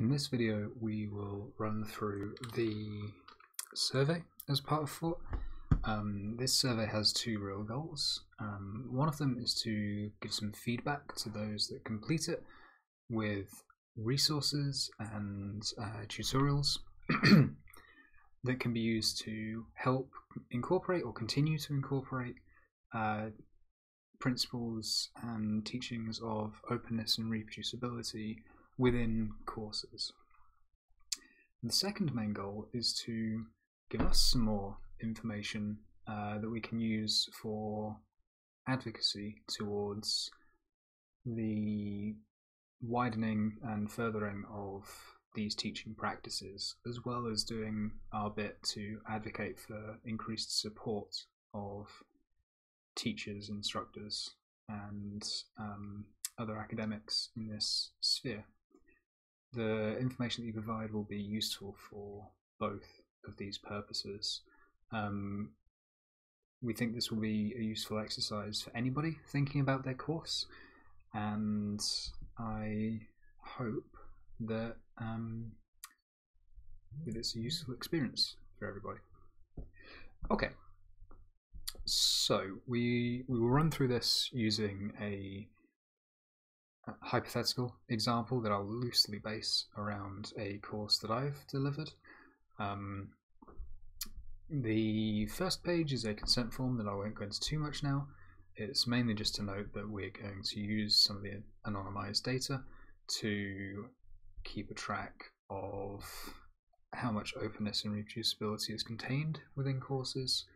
In this video we will run through the survey as part of FORRT. This survey has two real goals. One of them is to give some feedback to those that complete it with resources and tutorials that can be used to help incorporate or continue to incorporate principles and teachings of openness and reproducibility within courses. The second main goal is to give us some more information that we can use for advocacy towards the widening and furthering of these teaching practices, as well as doing our bit to advocate for increased support of teachers, instructors, and other academics in this sphere. The information that you provide will be useful for both of these purposes. We think this will be a useful exercise for anybody thinking about their course, and I hope that it's a useful experience for everybody. Okay, so we will run through this using a hypothetical example that I'll loosely base around a course that I've delivered. The first page is a consent form that I won't go into too much now. It's mainly just to note that we're going to use some of the anonymized data to keep a track of how much openness and reproducibility is contained within courses,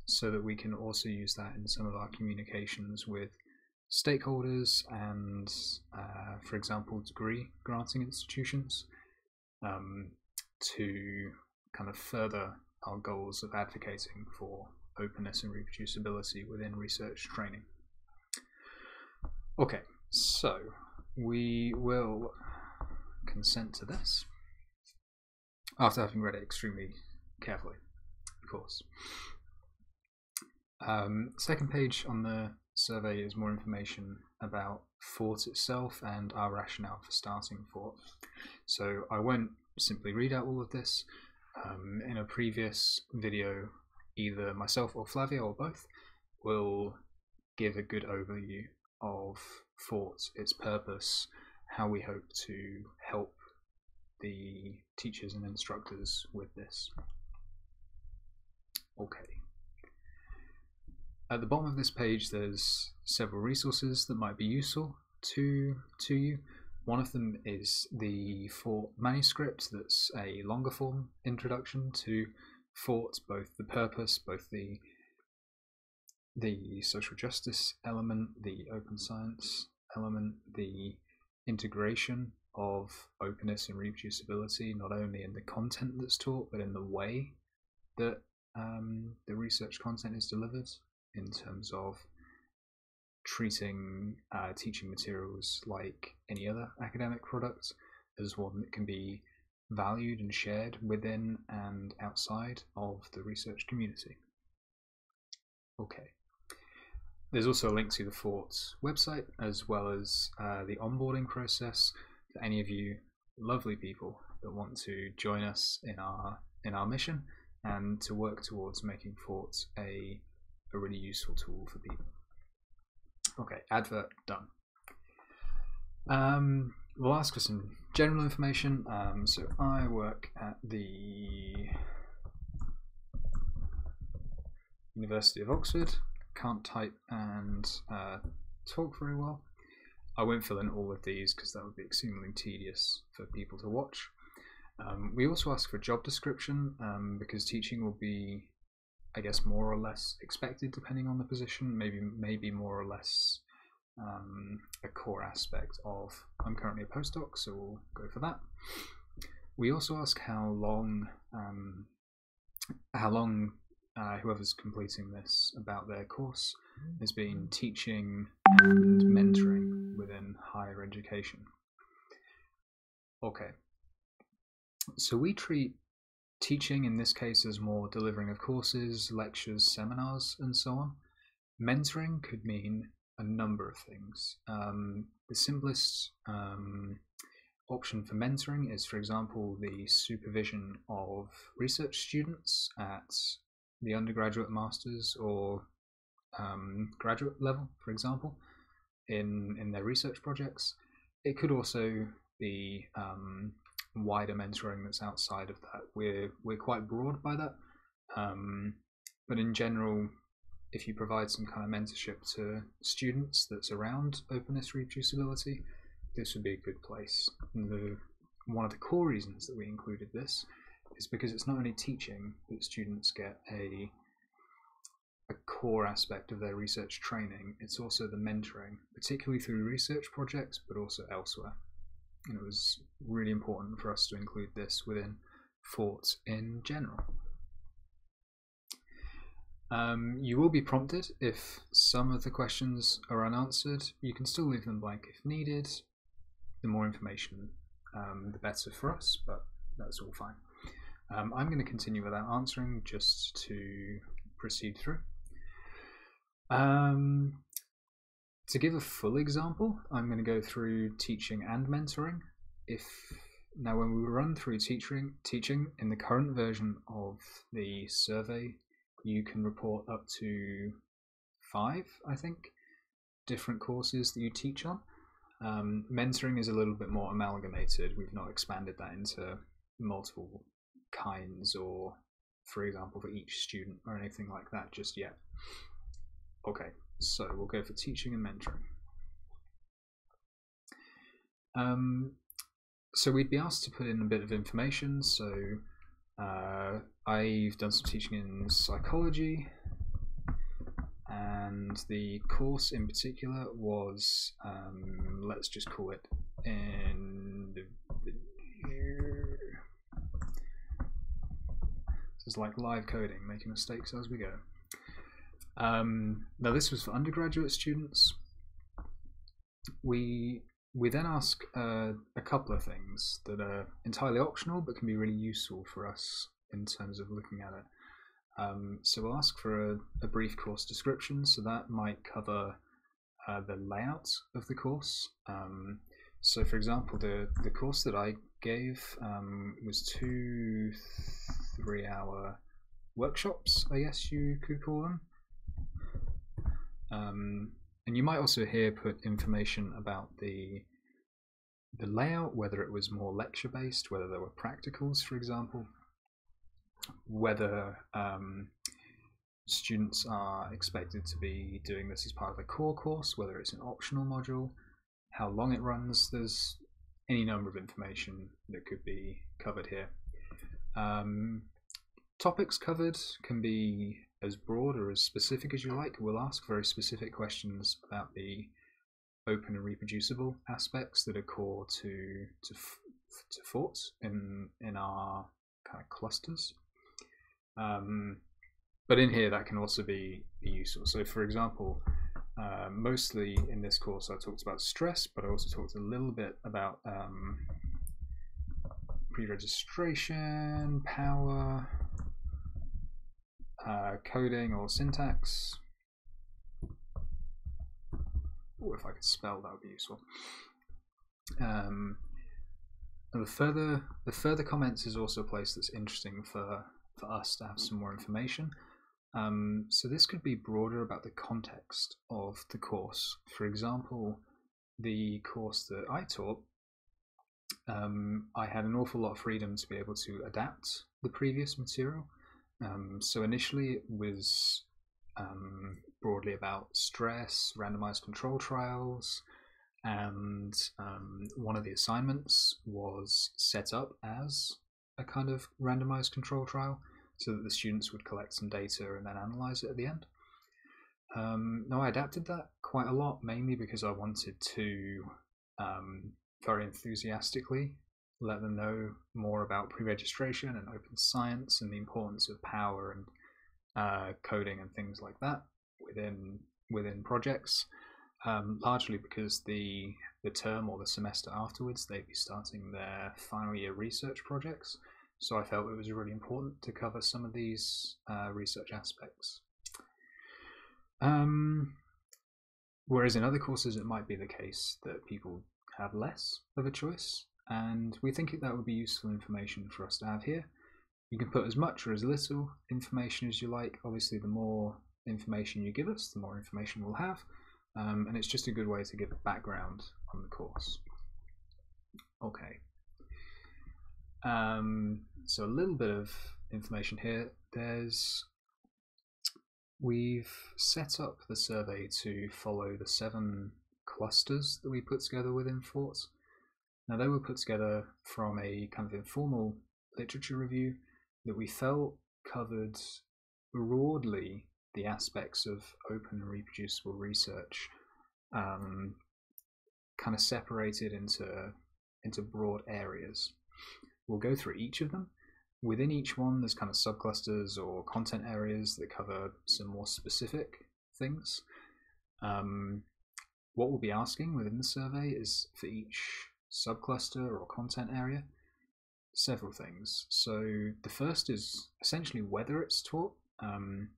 so that we can also use that in some of our communications with stakeholders and, for example, degree granting institutions, to kind of further our goals of advocating for openness and reproducibility within research training. Okay, so we will consent to this after having read it extremely carefully, of course. Second page on the survey is more information about FORRT itself and our rationale for starting FORRT. So I won't simply read out all of this. In a previous video, either myself or Flavia or both will give a good overview of FORRT, its purpose, how we hope to help the teachers and instructors with this. Okay. At the bottom of this page there's several resources that might be useful to you. One of them is the FORRT manuscript. That's a longer form introduction to FORRT, both the purpose, both the social justice element, the open science element, the integration of openness and reproducibility, not only in the content that's taught, but in the way that the research content is delivered, in terms of treating teaching materials like any other academic product as one that can be valued and shared within and outside of the research community. Okay. There's also a link to the FORRT website, as well as the onboarding process for any of you lovely people that want to join us in our mission and to work towards making FORRT a really useful tool for people. Okay, advert done. We'll ask for some general information. So I work at the University of Oxford. Can't type and talk very well. I won't fill in all of these because that would be extremely tedious for people to watch. We also ask for a job description because teaching will be, I guess, more or less expected depending on the position, maybe more or less a core aspect of, I'm currently a postdoc, so we'll go for that. We also ask how long whoever's completing this about their course has been teaching and mentoring within higher education. Okay, so we treat teaching in this case as more delivering of courses, lectures, seminars, and so on. Mentoring could mean a number of things. The simplest option for mentoring is, for example, the supervision of research students at the undergraduate, master's, or graduate level, for example, in their research projects. It could also be wider mentoring that's outside of that. We're quite broad by that, but in general, if you provide some kind of mentorship to students that's around openness, reproducibility, this would be a good place. One of the core reasons that we included this is because it's not only teaching that students get a core aspect of their research training, it's also the mentoring, particularly through research projects, but also elsewhere. And it was really important for us to include this within FORRTs in general. You will be prompted if some of the questions are unanswered. You can still leave them blank if needed. The more information, the better for us, but that's all fine. I'm going to continue without answering just to proceed through. To give a full example, I'm going to go through teaching and mentoring. Now, when we run through teaching in the current version of the survey, you can report up to 5, I think, different courses that you teach on. Mentoring is a little bit more amalgamated. We've not expanded that into multiple kinds, or, for example, for each student or anything like that just yet. Okay, so we'll go for teaching and mentoring. So we'd be asked to put in a bit of information. So I've done some teaching in psychology, and the course in particular was, let's just call it This is like live coding, making mistakes as we go. Now this was for undergraduate students. We then ask a couple of things that are entirely optional but can be really useful for us in terms of looking at it. So we'll ask for a brief course description, so that might cover the layout of the course. So for example, the course that I gave was 2 3-hour workshops, I guess you could call them. And you might also here put information about the layout, whether it was more lecture based, whether there were practicals, for example, whether students are expected to be doing this as part of a core course, whether it's an optional module, how long it runs. There's any number of information that could be covered here. Topics covered can be as broad or as specific as you like. We'll ask very specific questions about the open and reproducible aspects that are core to FORRTs in our kind of clusters. But in here that can also be useful. So for example, mostly in this course I talked about stress, but I also talked a little bit about pre-registration, power, coding or syntax. Ooh, if I could spell, that would be useful. And the further comments is also a place that's interesting for us to have some more information. So this could be broader about the context of the course. For example, the course that I taught, I had an awful lot of freedom to be able to adapt the previous material. So initially it was broadly about stress, randomized control trials, and one of the assignments was set up as a kind of randomized control trial so that the students would collect some data and then analyze it at the end. Now I adapted that quite a lot, mainly because I wanted to very enthusiastically let them know more about pre-registration and open science and the importance of power and coding and things like that within projects, largely because the term or the semester afterwards they'd be starting their final year research projects, so I felt it was really important to cover some of these research aspects. Whereas in other courses it might be the case that people have less of a choice and we think that would be useful information for us to have here. You can put as much or as little information as you like. Obviously, the more information you give us, the more information we'll have, and it's just a good way to give a background on the course. Okay, so a little bit of information here. We've set up the survey to follow the 7 clusters that we put together within FORRTs. Now, they were put together from a kind of informal literature review that we felt covered broadly the aspects of open and reproducible research, kind of separated into broad areas. We'll go through each of them. Within each one, there's kind of subclusters or content areas that cover some more specific things. What we'll be asking within the survey is, for each subcluster or content area, several things. So the first is essentially whether it's taught, and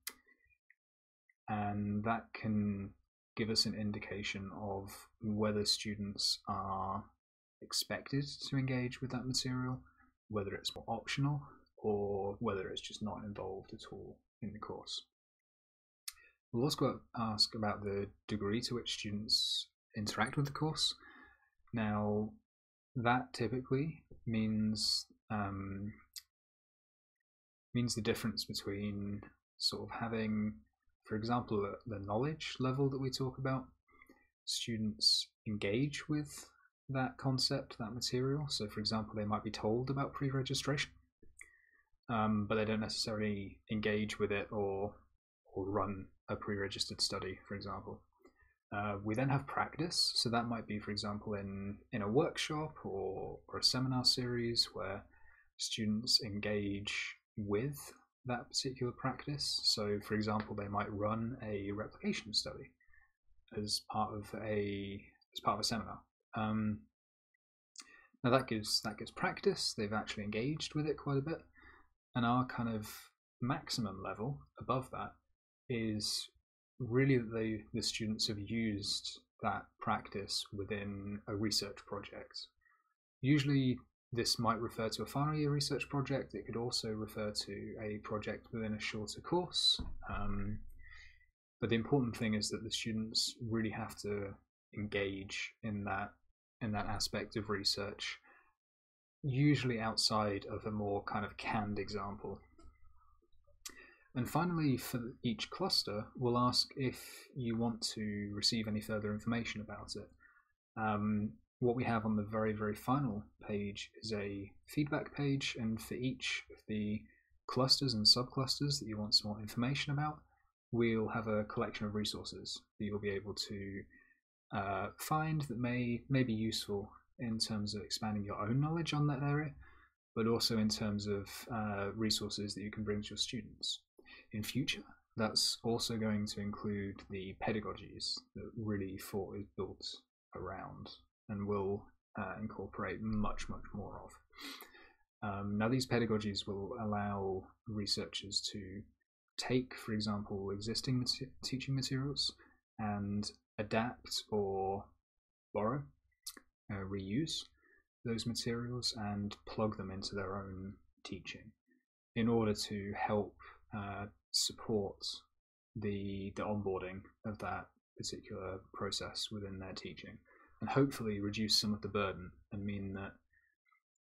that can give us an indication of whether students are expected to engage with that material, whether it's more optional, or whether it's just not involved at all in the course. We'll also ask about the degree to which students interact with the course. Now, that typically means the difference between sort of having, for example, the knowledge level that we talk about. Students engage with that concept, that material. So, for example, they might be told about pre-registration, but they don't necessarily engage with it or run a pre-registered study, for example. We then have practice, so that might be, for example, in a workshop or a seminar series where students engage with that particular practice. So, for example, they might run a replication study as part of a seminar. Now that gives practice. They've actually engaged with it quite a bit, and our kind of maximum level above that is really that the students have used that practice within a research project. Usually this might refer to a final year research project. It could also refer to a project within a shorter course. But the important thing is that the students really have to engage in that aspect of research, usually outside of a more kind of canned example. And finally, for each cluster, we'll ask if you want to receive any further information about it. What we have on the very, very final page is a feedback page, and for each of the clusters and subclusters that you want some more information about, we'll have a collection of resources that you'll be able to find that may be useful in terms of expanding your own knowledge on that area, but also in terms of resources that you can bring to your students. In future, that's also going to include the pedagogies that really FORRT is built around and will incorporate much, much more of. Now, these pedagogies will allow researchers to take, for example, existing teaching materials and adapt or borrow, reuse those materials and plug them into their own teaching in order to help support the onboarding of that particular process within their teaching, and hopefully reduce some of the burden and mean that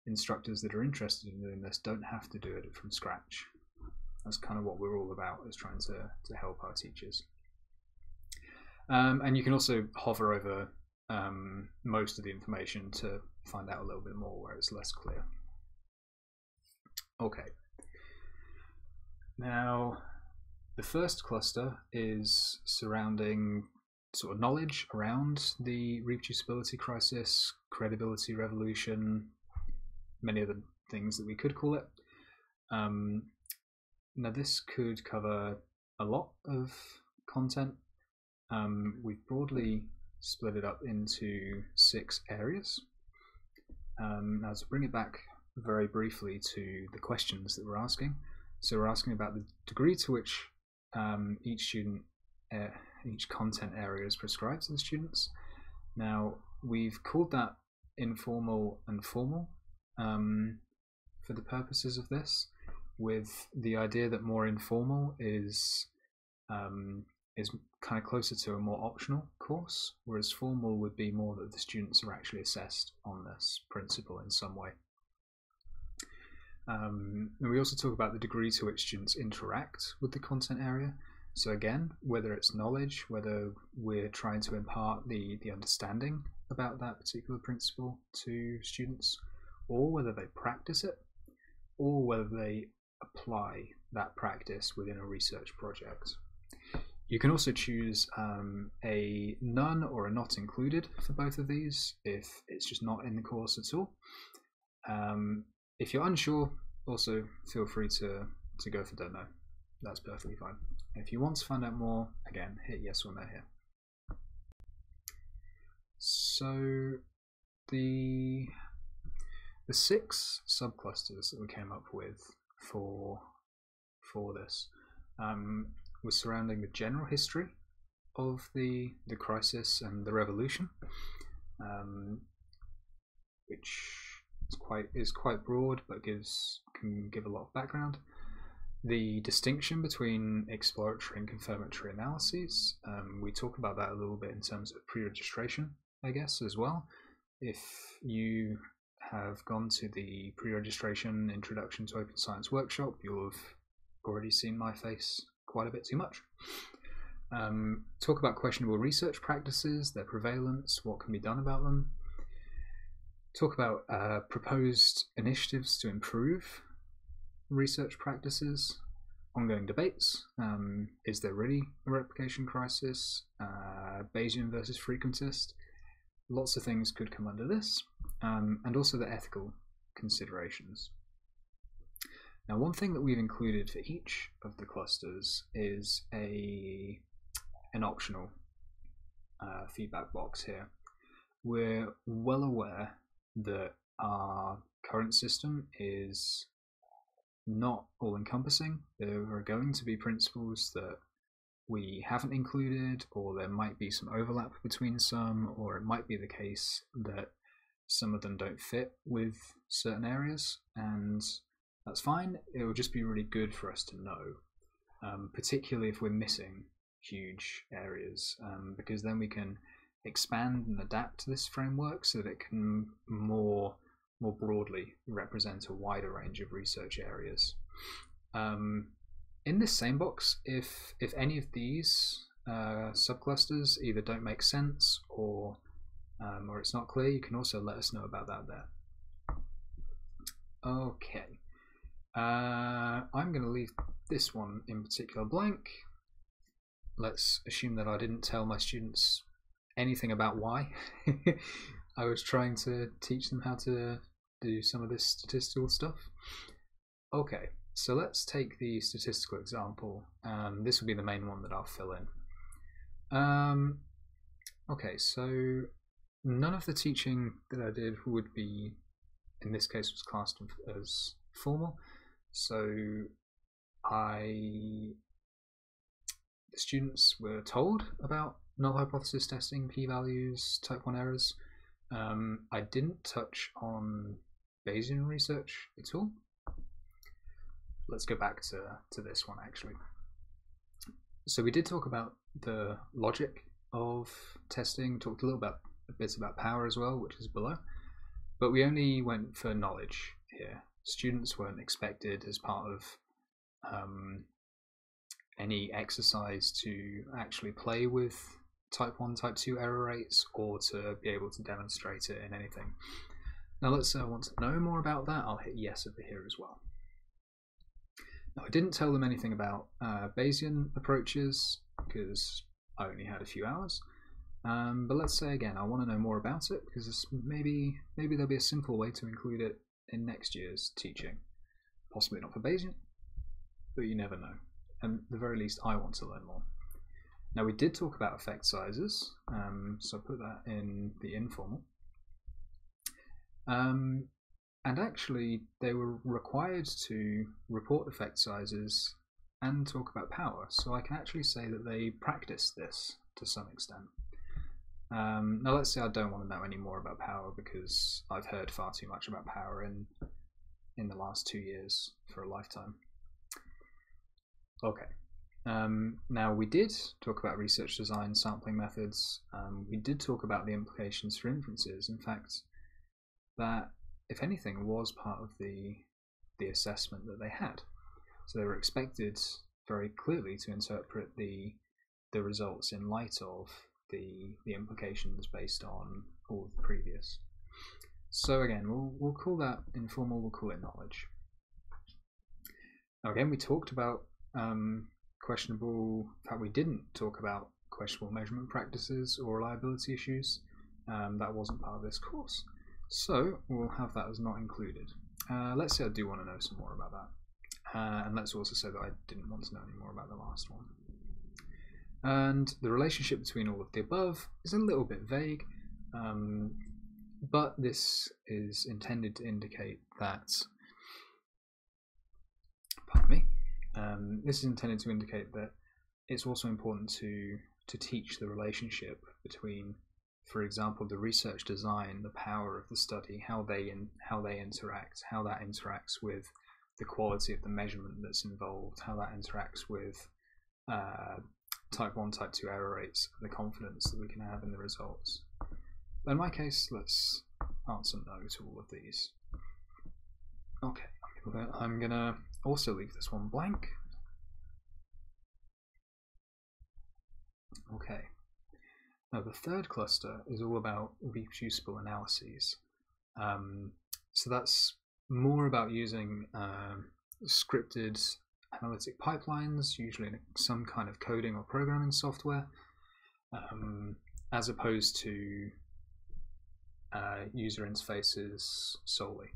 instructors that are interested in doing this don't have to do it from scratch. That's kind of what we're all about, is trying to help our teachers. And you can also hover over most of the information to find out a little bit more where it's less clear. Okay. Now, the first cluster is surrounding sort of knowledge around the reproducibility crisis, credibility revolution, many other things that we could call it. Now, this could cover a lot of content. We've broadly split it up into 6 areas. Now, to bring it back very briefly to the questions that we're asking. So we're asking about the degree to which each content area is prescribed to the students. Now, we've called that informal and formal for the purposes of this, with the idea that more informal is kind of closer to a more optional course, whereas formal would be more that the students are actually assessed on this principle in some way. And we also talk about the degree to which students interact with the content area. So again, whether it's knowledge, whether we're trying to impart the understanding about that particular principle to students, or whether they practice it, or whether they apply that practice within a research project. You can also choose a none or a not included for both of these if it's just not in the course at all. If you're unsure, also feel free to go for don't know. That's perfectly fine. If you want to find out more, again, hit yes or no here. So the 6 subclusters that we came up with for this was surrounding the general history of the crisis and the revolution, which is quite broad but can give a lot of background. The distinction between exploratory and confirmatory analyses, we talk about that a little bit in terms of pre-registration, I guess, as well. If you have gone to the pre-registration Introduction to Open Science workshop, you'll have already seen my face quite a bit too much. Talk about questionable research practices, their prevalence, what can be done about them. Talk about proposed initiatives to improve research practices, ongoing debates, is there really a replication crisis, Bayesian versus frequentist, lots of things could come under this, and also the ethical considerations. Now, one thing that we've included for each of the clusters is an optional feedback box here. We're well aware that our current system is not all-encompassing. There are going to be principles that we haven't included, or there might be some overlap between some, or it might be the case that some of them don't fit with certain areas, and that's fine. It will just be really good for us to know, particularly if we're missing huge areas, because then we can expand and adapt this framework so that it can more broadly represent a wider range of research areas. In this same box, if any of these subclusters either don't make sense or it's not clear, you can also let us know about that there. Okay, I'm going to leave this one in particular blank. Let's assume that I didn't tell my students anything about why. I was trying to teach them how to do some of this statistical stuff. Okay, so let's take the statistical example. This will be the main one that I'll fill in. Okay, so none of the teaching that I did would be, in this case, was classed as formal. So the students were told about null hypothesis testing, p-values, type 1 errors. I didn't touch on Bayesian research at all. Let's go back to this one actually. So we did talk about the logic of testing, talked a bit about power as well, which is below, but we only went for knowledge here. Students weren't expected as part of any exercise to actually play with type 1, type 2 error rates, or to be able to demonstrate it in anything. Now let's want to know more about that. I'll hit yes over here as well. Now I didn't tell them anything about Bayesian approaches because I only had a few hours. But let's say again, I want to know more about it because maybe there'll be a simple way to include it in next year's teaching. Possibly not for Bayesian, but you never know. And at the very least, I want to learn more. Now we did talk about effect sizes, so put that in the informal. And actually, they were required to report effect sizes and talk about power, so I can actually say that they practiced this to some extent. Now let's say I don't want to know any more about power because I've heard far too much about power in the last 2 years for a lifetime. Okay. Now we did talk about research design, sampling methods. We did talk about the implications for inferences. In fact, that, if anything, was part of the assessment that they had. So they were expected very clearly to interpret the results in light of the implications based on all of the previous. So again, we'll call that informal, we'll call it knowledge. Now again, we talked about questionable, in fact we didn't talk about questionable measurement practices or reliability issues. That wasn't part of this course. So we'll have that as not included. Let's say I do want to know some more about that. And let's also say that I didn't want to know any more about the last one. And the relationship between all of the above is a little bit vague, but this is intended to indicate that, pardon me, this is intended to indicate that it's also important to teach the relationship between, for example, the research design, the power of the study, how they interact, how that interacts with the quality of the measurement that's involved, how that interacts with type 1, type 2 error rates, the confidence that we can have in the results. But in my case, let's answer no to all of these. Okay, I'm gonna also leave this one blank. Okay, now the third cluster is all about reproducible analyses. So that's more about using scripted analytic pipelines, usually in some kind of coding or programming software, as opposed to user interfaces solely.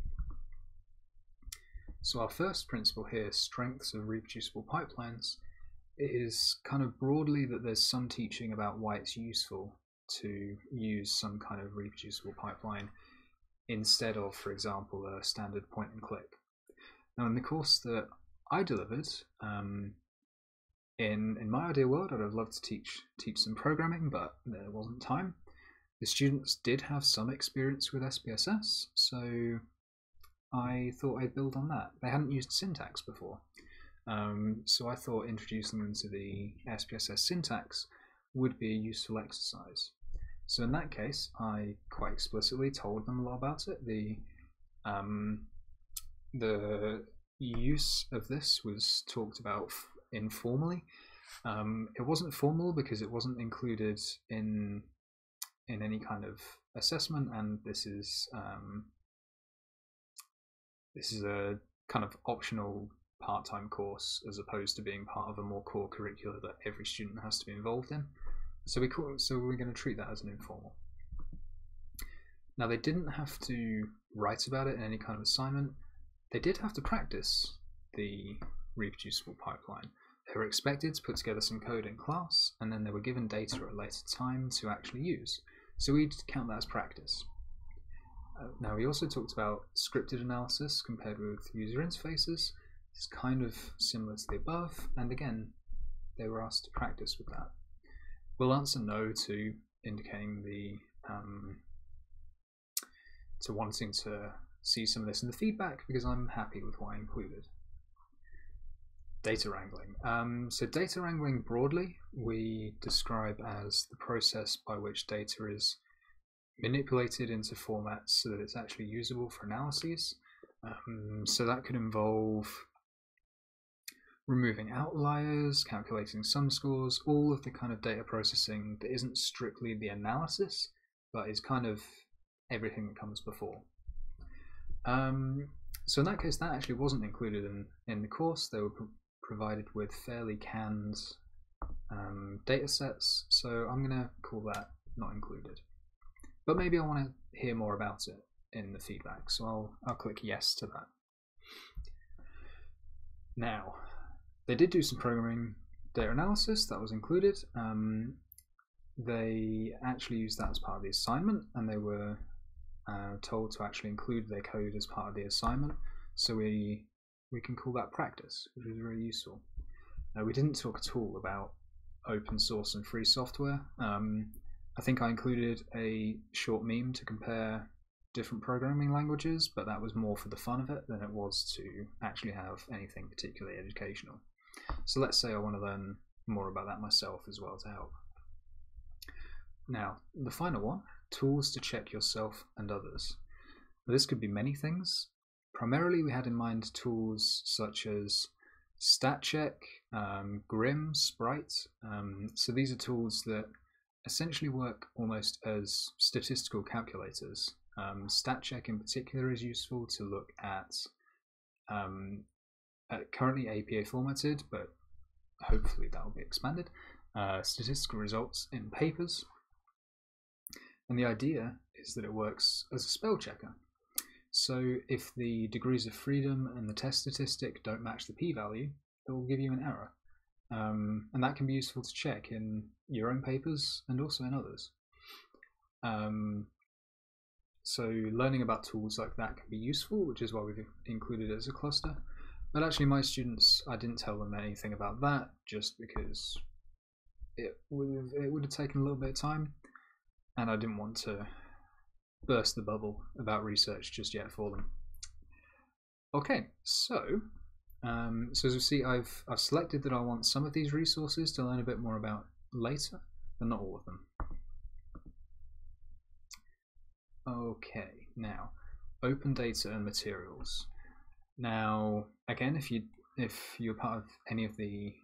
So our first principle here, strengths of reproducible pipelines, is kind of broadly that there's some teaching about why it's useful to use some kind of reproducible pipeline instead of, for example, a standard point and click. Now in the course that I delivered, in my ideal world, I'd have loved to teach some programming, but there wasn't time. The students did have some experience with SPSS, so I thought I'd build on that. They hadn't used syntax before, so I thought introducing them to the SPSS syntax would be a useful exercise. So in that case, I quite explicitly told them a lot about it. The use of this was talked about informally. It wasn't formal because it wasn't included in any kind of assessment, and this is a kind of optional part-time course as opposed to being part of a more core curricular that every student has to be involved in. So we're going to treat that as an informal. Now they didn't have to write about it in any kind of assignment. They did have to practice the reproducible pipeline. They were expected to put together some code in class, and then they were given data at a later time to actually use. So we'd count that as practice. Now we also talked about scripted analysis compared with user interfaces. It's kind of similar to the above, and again, they were asked to practice with that. We'll answer no to indicating to wanting to see some of this in the feedback because I'm happy with what I included. Data wrangling. So data wrangling broadly we describe as the process by which data is manipulated into formats so that it's actually usable for analyses. So that could involve removing outliers, calculating sum scores, all of the kind of data processing that isn't strictly the analysis, but is kind of everything that comes before. So in that case, that actually wasn't included in the course. They were provided with fairly canned data sets, so I'm going to call that not included. But maybe I want to hear more about it in the feedback, so I'll click yes to that. Now, they did do some programming data analysis, that was included. They actually used that as part of the assignment, and they were told to actually include their code as part of the assignment, so we can call that practice, which was really useful. We didn't talk at all about open source and free software, I think I included a short meme to compare different programming languages, but that was more for the fun of it than it was to actually have anything particularly educational. So let's say I want to learn more about that myself as well to help. Now, the final one, tools to check yourself and others. This could be many things. Primarily we had in mind tools such as StatCheck, Grim, Sprite. So these are tools that essentially work almost as statistical calculators. StatCheck in particular is useful to look at currently APA formatted, but hopefully that will be expanded, statistical results in papers. And the idea is that it works as a spell checker. So if the degrees of freedom and the test statistic don't match the p-value, it will give you an error. And that can be useful to check in your own papers and also in others. So learning about tools like that can be useful, which is why we've included it as a cluster. But actually my students, I didn't tell them anything about that just because it would have taken a little bit of time, and I didn't want to burst the bubble about research just yet for them. Okay, so as we see, I've selected that I want some of these resources to learn a bit more about later, but not all of them. Okay, now open data and materials. Now, again, if you're part of any of the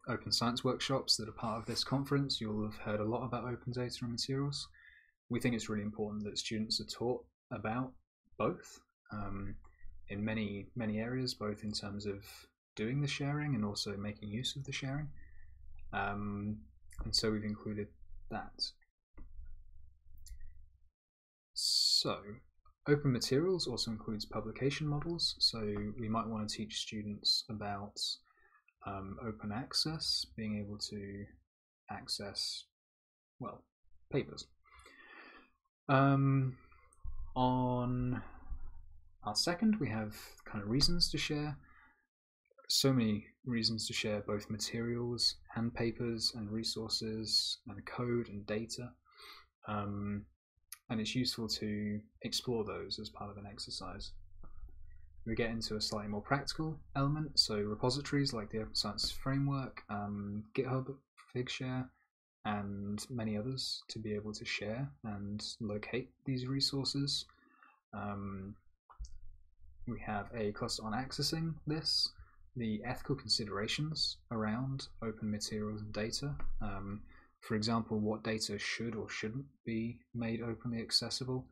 open science workshops that are part of this conference, you'll have heard a lot about open data and materials. We think it's really important that students are taught about both in many areas, both in terms of doing the sharing and also making use of the sharing. And so we've included that. So open materials also includes publication models, so we might want to teach students about open access, being able to access, well, papers. On our second, we have kind of reasons to share. So many reasons to share both materials and papers and resources and code and data. And it's useful to explore those as part of an exercise. We get into a slightly more practical element, so repositories like the Open Science Framework, GitHub, Figshare, and many others to be able to share and locate these resources. We have a cluster on accessing this, the ethical considerations around open materials and data. For example, what data should or shouldn't be made openly accessible,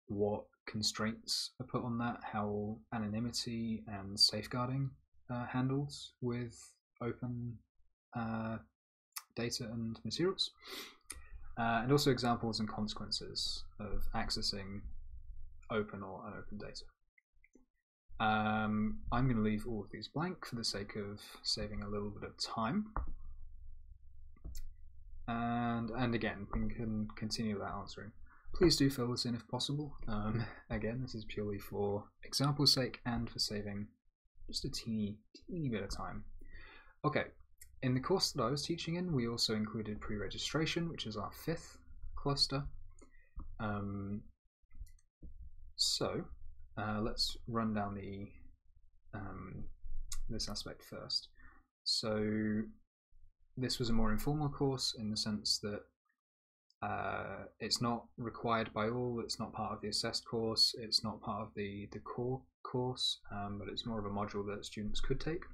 what constraints are put on that, how anonymity and safeguarding handled with open data and materials, and also examples and consequences of accessing open or unopened data. I'm going to leave all of these blank for the sake of saving a little bit of time. And again, we can continue that answering. Please do fill this in if possible. Again, this is purely for example's sake and for saving just a teeny bit of time. Okay, in the course that I was teaching in, we also included pre-registration, which is our fifth cluster. Let's run down this aspect first. So this was a more informal course in the sense that it's not required by all, it's not part of the assessed course, it's not part of the core course, but it's more of a module that students could take.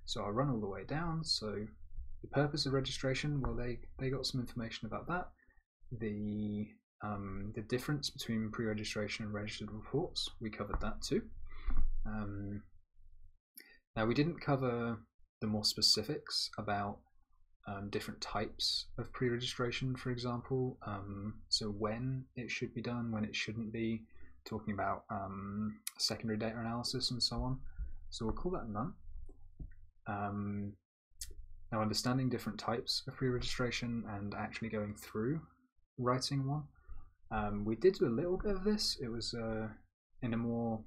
So I'll run all the way down. So the purpose of registration, well, they got some information about that. The difference between pre-registration and registered reports, we covered that too. Now we didn't cover the more specifics about different types of pre-registration, for example, so when it should be done, when it shouldn't be, talking about secondary data analysis and so on. So we'll call that none. Now understanding different types of pre-registration and actually going through writing one. We did do a little bit of this. It was in a more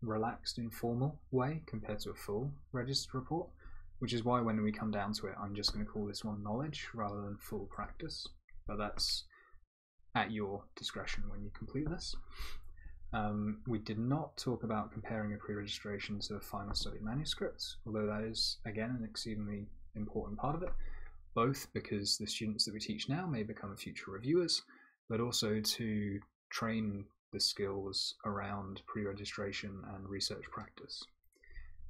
relaxed, informal way compared to a full registered report, which is why when we come down to it, I'm just going to call this one knowledge rather than full practice. But that's at your discretion when you complete this. We did not talk about comparing a pre-registration to a final study manuscript, although that is, again, an exceedingly important part of it, both because the students that we teach now may become future reviewers, but also to train the skills around pre-registration and research practice.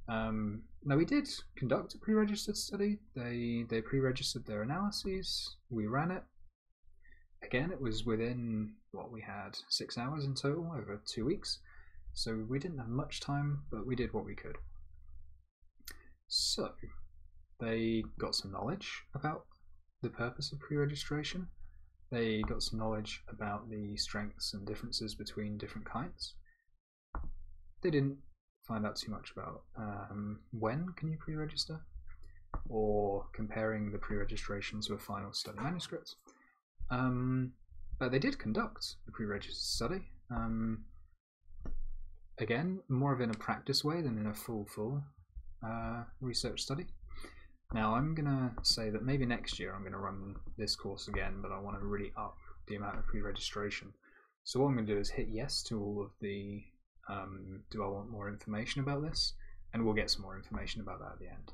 Now, we did conduct a pre-registered study. They pre-registered their analyses. We ran it. Again, it was within, what, we had 6 hours in total over 2 weeks, so we didn't have much time, but we did what we could. So, they got some knowledge about the purpose of pre-registration. They got some knowledge about the strengths and differences between different kinds. They didn't find out too much about when can you pre-register, or comparing the pre-registration to a final study manuscript. But they did conduct a pre-registered study. Again, more of in a practice way than in a full research study. Now, I'm going to say that maybe next year I'm going to run this course again, but I want to really up the amount of pre-registration. So what I'm going to do is hit yes to all of the do I want more information about this? And we'll get some more information about that at the end.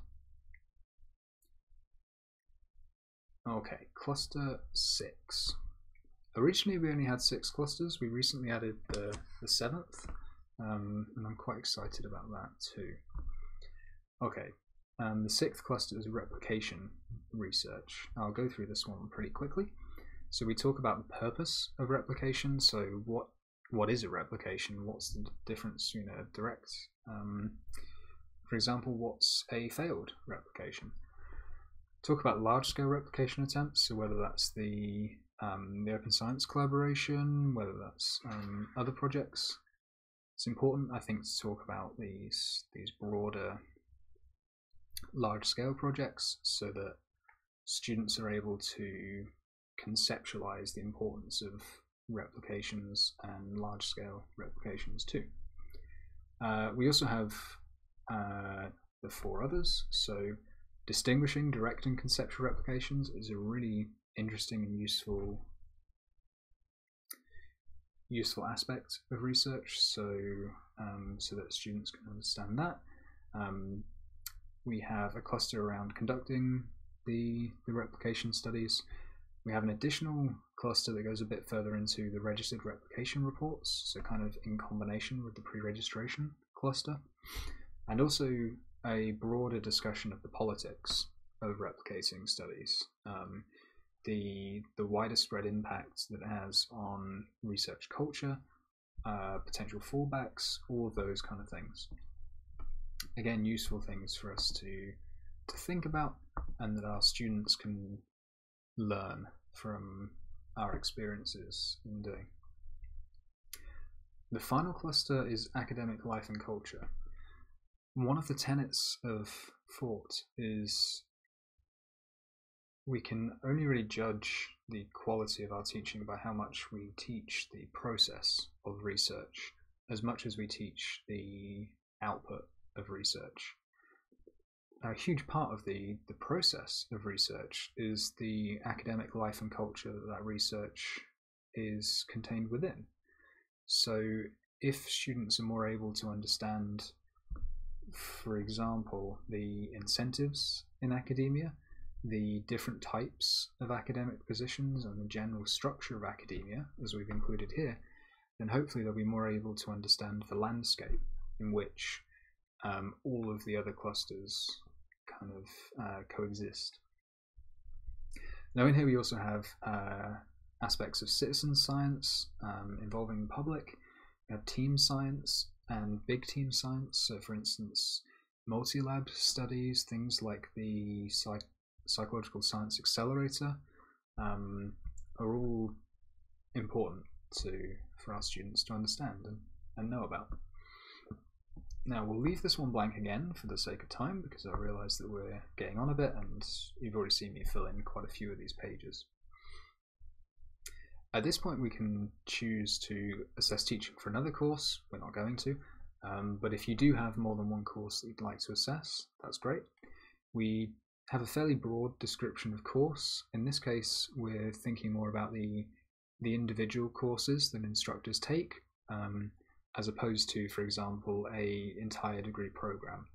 Okay, cluster 6. Originally we only had 6 clusters. We recently added the 7th, and I'm quite excited about that too. Okay, the 6th cluster is replication research. I'll go through this one pretty quickly. So we talk about the purpose of replication. So what is a replication? What's the difference between a direct? For example, what's a failed replication? Talk about large-scale replication attempts, so whether that's the open science collaboration, whether that's other projects. It's important, I think, to talk about these broader large-scale projects so that students are able to conceptualize the importance of replications and large-scale replications too. We also have the 4 others, so distinguishing direct and conceptual replications is a really interesting and useful aspect of research, so that students can understand that. We have a cluster around conducting the replication studies. We have an additional cluster that goes a bit further into the registered replication reports, so kind of in combination with the pre-registration cluster, and also a broader discussion of the politics of replicating studies, the wider spread impact that it has on research culture, potential fallbacks, all of those kind of things. Again, useful things for us to think about, and that our students can learn from our experiences in doing. The final cluster is academic life and culture. One of the tenets of FORRT is we can only really judge the quality of our teaching by how much we teach the process of research as much as we teach the output of research. A huge part of the process of research is the academic life and culture that research is contained within. So if students are more able to understand, for example, the incentives in academia, the different types of academic positions, and the general structure of academia, as we've included here, then hopefully they'll be more able to understand the landscape in which all of the other clusters kind of coexist. Now in here we also have aspects of citizen science involving the public. We have team science and big team science. So for instance, MultiLab Studies, things like the Psychological Science Accelerator are all important for our students to understand and know about. Now we'll leave this one blank again for the sake of time, because I realise that we're getting on a bit and you've already seen me fill in quite a few of these pages. At this point we can choose to assess teaching for another course. We're not going to, but if you do have more than one course that you'd like to assess, that's great. We have a fairly broad description of course. In this case we're thinking more about the the individual courses that instructors take, as opposed to, for example, a entire degree program.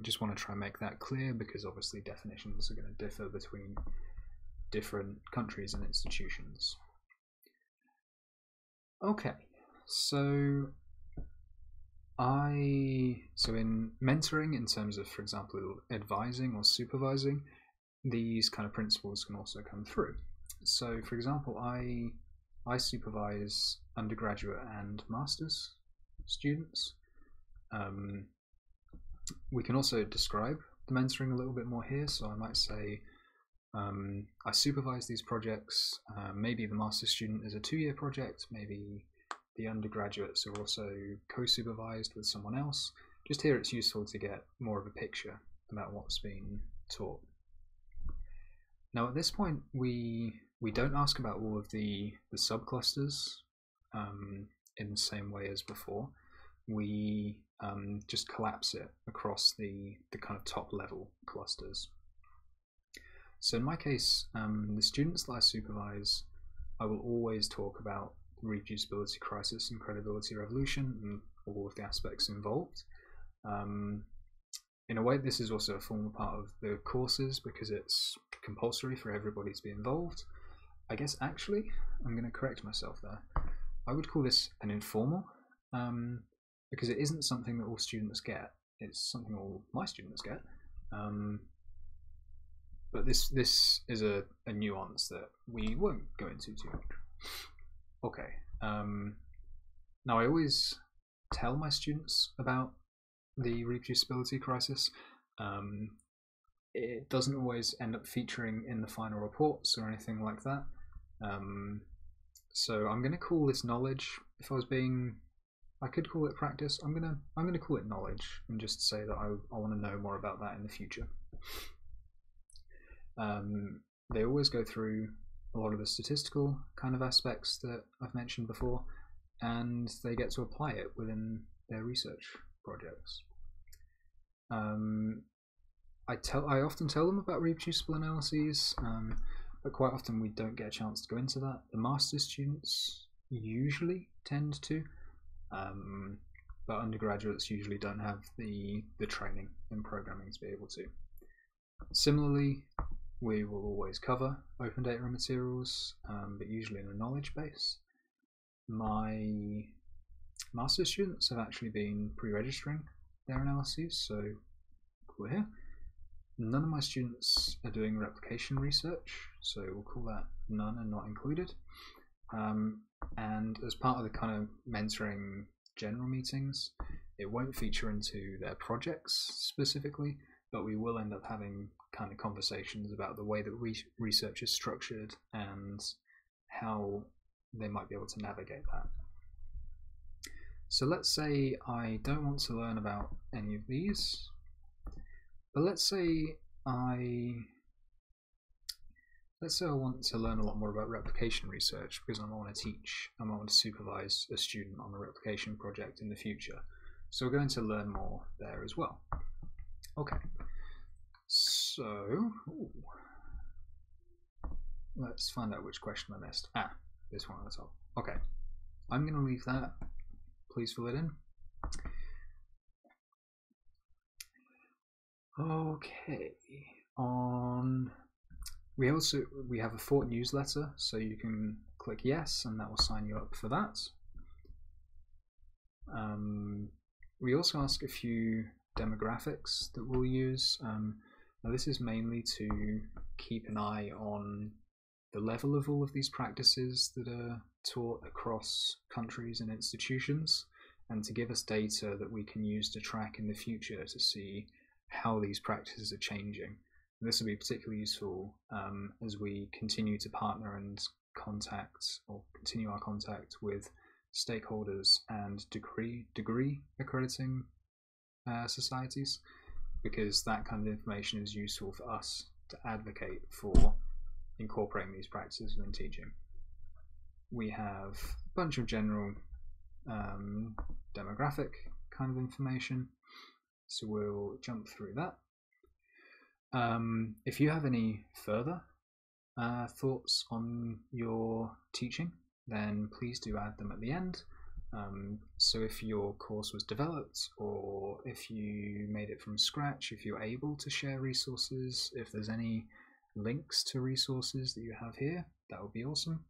Just want to try and make that clear, because obviously definitions are going to differ between different countries and institutions. Okay, so in mentoring, in terms of, for example, advising or supervising, these kind of principles can also come through. So, for example, I supervise undergraduate and master's students. We can also describe the mentoring a little bit more here. So I might say I supervise these projects. Maybe the master's student is a 2-year project. Maybe the undergraduates are also co-supervised with someone else. Just here it's useful to get more of a picture about what's being taught. Now at this point we don't ask about all of the subclusters in the same way as before. We just collapse it across the kind of top level clusters. So in my case, the students that I supervise, I will always talk about the reproducibility crisis and credibility revolution and all of the aspects involved. In a way, this is also a formal part of the courses because it's compulsory for everybody to be involved. I guess actually, I'm going to correct myself there. I would call this an informal, because it isn't something that all students get. It's something all my students get. But this is a nuance that we won't go into too much. Okay. Now I always tell my students about the reproducibility crisis. It doesn't always end up featuring in the final reports or anything like that. So I'm going to call this knowledge. If I was being, I could call it practice. I'm gonna call it knowledge and just say that I want to know more about that in the future. They always go through a lot of the statistical kind of aspects that I've mentioned before, and they get to apply it within their research projects. I often tell them about reproducible analyses, but quite often we don't get a chance to go into that. The master's students usually tend to, but undergraduates usually don't have the training in programming to be able to. Similarly, we will always cover open data and materials, but usually in a knowledge base. My master's students have actually been pre-registering their analyses, so cool here. None of my students are doing replication research, so we'll call that none and not included. And as part of the kind of mentoring general meetings, it won't feature into their projects specifically, but we will end up having kind of conversations about the way that research is structured and how they might be able to navigate that. So let's say I don't want to learn about any of these, but let's say I want to learn a lot more about replication research because I want to teach, I want to supervise a student on a replication project in the future. So we're going to learn more there as well. Okay, so let's find out which question I missed. This one at the top. Okay, I'm going to leave that. Please fill it in. Okay, we have a FORRT newsletter, so you can click yes and that will sign you up for that. We also ask a few demographics that we'll use. Now this is mainly to keep an eye on the level of all of these practices that are taught across countries and institutions, and to give us data that we can use to track in the future to see how these practices are changing. And this will be particularly useful as we continue to partner and continue our contact with stakeholders and degree accrediting societies, because that kind of information is useful for us to advocate for incorporating these practices within teaching. We have a bunch of general demographic kind of information, so we'll jump through that. If you have any further thoughts on your teaching, then please do add them at the end. So if your course was developed, or if you made it from scratch, if you're able to share resources, if there's any links to resources that you have here, that would be awesome.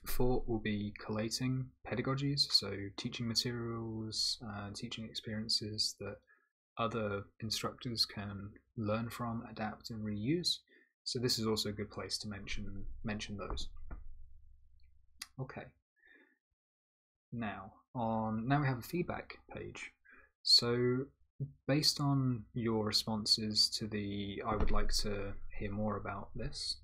FORRT will be collating pedagogies, so teaching materials, teaching experiences that other instructors can learn from, adapt and reuse. So this is also a good place to mention those. Okay. Now we have a feedback page. So based on your responses to the I would like to hear more about this,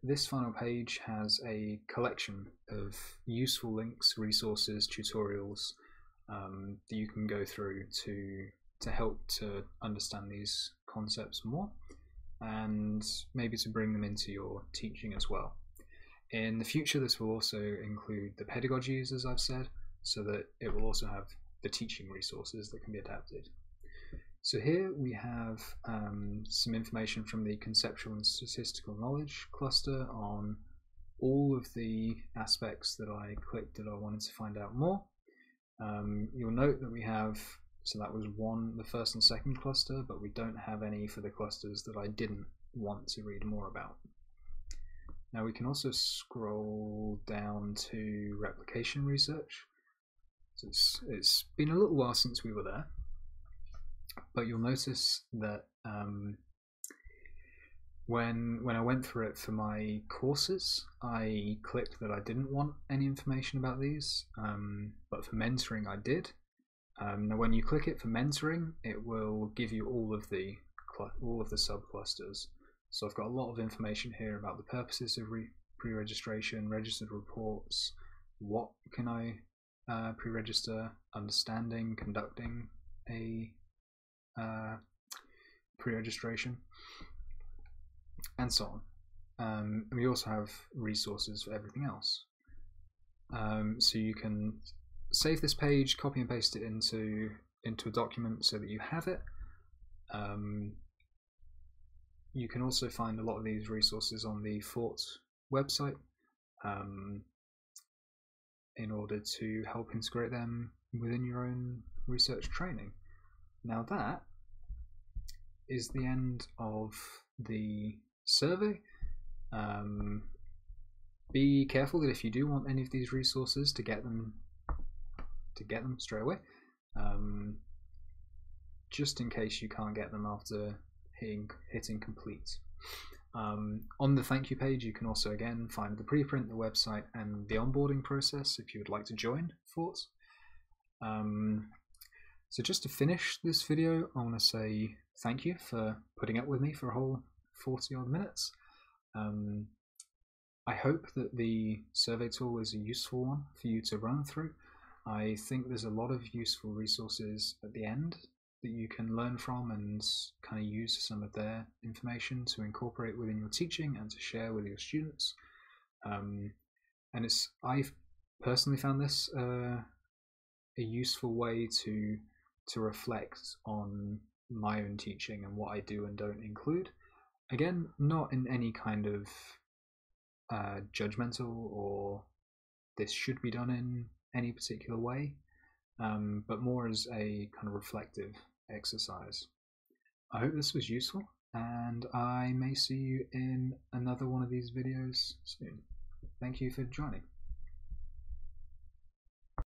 this final page has a collection of useful links, resources, tutorials that you can go through to help to understand these concepts more, and maybe to bring them into your teaching as well. In the future, this will also include the pedagogies, as I've said, so that it will also have the teaching resources that can be adapted. So here we have some information from the conceptual and statistical knowledge cluster on all of the aspects that I clicked that I wanted to find out more. You'll note that we have, so that was the first and second cluster, but we don't have any for the clusters that I didn't want to read more about. Now we can also scroll down to replication research. So it's been a little while since we were there, but you'll notice that when I went through it for my courses, I clicked that I didn't want any information about these, but for mentoring I did. Now when you click it for mentoring, it will give you all of the subclusters. So I've got a lot of information here about the purposes of pre-registration, registered reports, what can I pre-register, understanding, conducting a pre-registration, and so on. And we also have resources for everything else. So you can save this page, copy and paste it into a document so that you have it. You can also find a lot of these resources on the FORRT website in order to help integrate them within your own research training. Now that is the end of the survey. Be careful that if you do want any of these resources to get them straight away, just in case you can't get them after hitting complete. On the thank you page, you can also again find the preprint, the website, and the onboarding process if you would like to join FORRT. So just to finish this video, I want to say thank you for putting up with me for a whole 40 odd minutes. I hope that the survey tool is a useful one for you to run through. I think there's a lot of useful resources at the end that you can learn from and kind of use some of their information to incorporate within your teaching and to share with your students. And I've personally found this a useful way to reflect on my own teaching and what I do and don't include. Again, not in any kind of judgmental or this should be done in any particular way, but more as a kind of reflective exercise. I hope this was useful, and I may see you in another one of these videos soon. Thank you for joining.